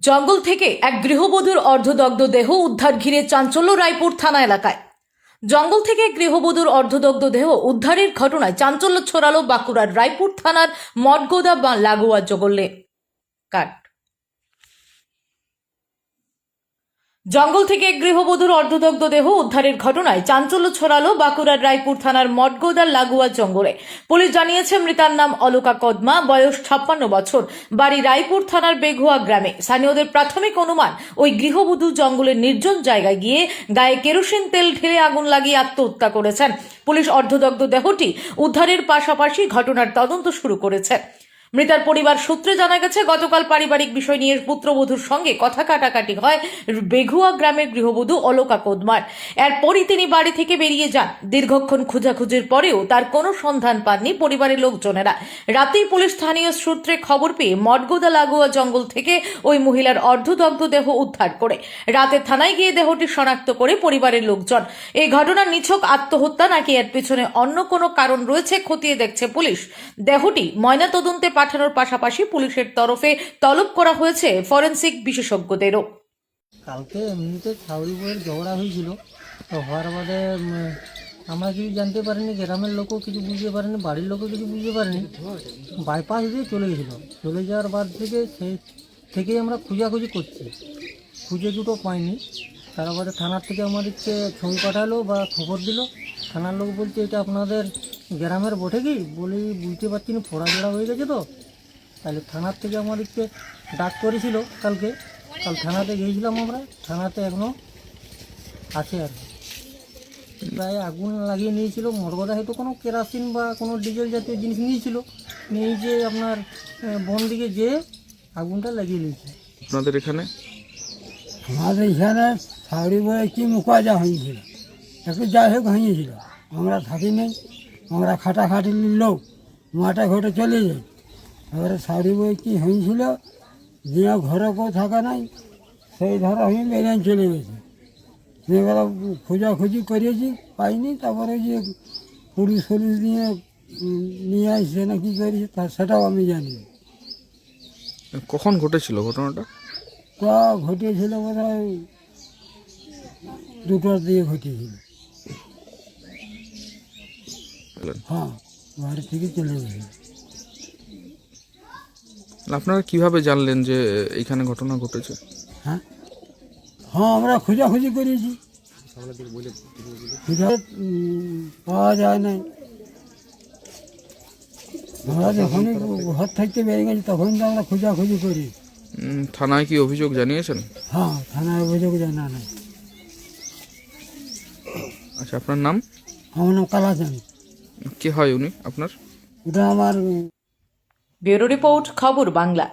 জঙ্গল থেকে এক গৃহবধূর অর্ধদগ্ধ দেহ উদ্ধার ঘিরে চাঞ্চল্য রায়পুর থানা এলাকায়। জঙ্গল থেকে গৃহবধূর অর্ধদগ্ধ দেহ উদ্ধারের ঘটনায় চাঞ্চল্য ছড়ালো বাঁকুড়ার রায়পুর থানার মঠগোদা লাগোয়া জঙ্গলে। জঙ্গল থেকে গৃহবধূর অর্ধদগ্ধ দেহ উদ্ধারের ঘটনায় চাঞ্চল্য ছড়ালো বাঁকুড়ার রায়পুর থানার মঠগোদা লাগোয়া জঙ্গলে। পুলিশ জানিয়েছে মৃতার নাম অলকা কদমা, বয়স 56 বছর, বাড়ি রায়পুর থানার বেঘুয়া গ্রামে। স্থানীয়দের প্রাথমিক অনুমান ওই গৃহবধূ জঙ্গলের নির্জন জায়গায় গিয়ে গায়ে কেরোসিন তেল ঢেলে আগুন লাগিয়ে আত্মহত্যা করেছেন। পুলিশ অর্ধদগ্ধ দেহটি উদ্ধারের পাশাপাশি ঘটনার তদন্ত শুরু করেছে। মৃতার পরিবার সূত্রে জানা গেছে, গতকাল পারিবারিক বিষয় নিয়ে পুত্রবধূর সঙ্গে কথা কাটাকাটি হয় বেঘুয়া গ্রামের গৃহবধূ অলকা কদমার। এরপরই তিনি বাড়ি থেকে বেরিয়ে যান। দীর্ঘক্ষণ খোঁজাখুঁজির পরেও তার কোনো সন্ধান পাননি পরিবারের লোকজনেরা। রাতেই পুলিশ স্থানীয় সূত্রে খবর পেয়ে মঠগোদা লাগোয়া জঙ্গল থেকে ওই মহিলার অর্ধদগ্ধ দেহ উদ্ধার করে রাতে থানায় গিয়ে দেহটি শনাক্ত করে পরিবারের লোকজন। এই ঘটনার নিছক আত্মহত্যা নাকি এর পিছনে অন্য কোনো কারণ রয়েছে খতিয়ে দেখছে পুলিশ। দেহটি ময়নাতদন্তে পাঠানোর পাশাপাশি পুলিশের তরফে তলব করা হয়েছে ফরেনসিক বিশেষজ্ঞদেরও। কালকে এমনিতে ছাউরি বইয়ের ঝগড়া হয়েছিল, তো হওয়ার বাদে আমরা কিছু জানতে পারিনি, গ্রামের লোকও কিছু বুঝতে পারেনি, বাড়ির লোকও কিছু বুঝতে পারেনি। বাইপাস দিয়ে চলে গেছিল। চলে যাওয়ার বাদ থেকে সেই থেকেই আমরা খোঁজাখুঁজি করছি, খুঁজে দুটো পাইনি। তার বাদে থানার থেকে আমাদেরকে ছবি পাঠালো বা খবর দিল। থানার লোক বলছে এটা আপনাদের গ্রামের বটে কি বলি, বুঝতে পারছি না, পড়াজোড়া হয়ে গেছে তো। তাহলে থানার থেকে আমাদেরকে ডাক করেছিল কাল থানাতে গিয়েছিলাম আমরা। থানাতে এখনও আছে আর কি। প্রায় আগুন লাগিয়ে নিয়েছিল। মঠগোদা হয়তো কোনো কেরাসিন বা কোনো ডিজেল জাতীয় জিনিস নিয়েছিল, নিয়ে যে আপনার বন দিকে যেয়ে আগুনটা লাগিয়ে নিয়েছে। আপনাদের এখানে আমাদের এখানে ছাউরি বয়ে কি মুকাজা হয়েছিল, একটু যাই হোক হয়েছিল। আমরা থাকি নেই, আমরা খাটাখাটির লোক, মাঠে ঘটে চলে যাই। এবারে ছাউরি বয়ে কি হয়েছিল, যে ঘরে কেউ থাকা নাই, সেই ধরো হয়ে বেরিয়ে চলে গেছে। এবার খোঁজাখুঁজি করিয়েছি, পাইনি। তারপরে যে পুলিশ নিয়ে আসছে না কি করেছে সেটাও আমি জানি। কখন ঘটেছিল ঘটনাটা? তো ঘটিয়েছিল বোধ হয় 2টার দিকে ঘটিয়েছিল। হ্যাঁ, বাড়ি থেকে চলে গেছে। আপনারা কিভাবে জানলেন যে এইখানে ঘটনা ঘটেছে? হ্যাঁ, আমরা খোঁজাখুঁজি করেছি, পাওয়া যায় নাই। আমরা যখনই ঘর থাকতে বেরিয়ে গেছি তখন তো আমরা খোঁজাখুঁজি করি। থানায় কি অভিযোগ জানিয়েছেন? হ্যাঁ, থানায় অভিযোগ জানা নাই। আচ্ছা, আপনার নাম? আমার নাম কালাচাঁদ। কে হয় উনি আপনার? ওটা আমার। ব্যুরো রিপোর্ট, খবর বাংলা।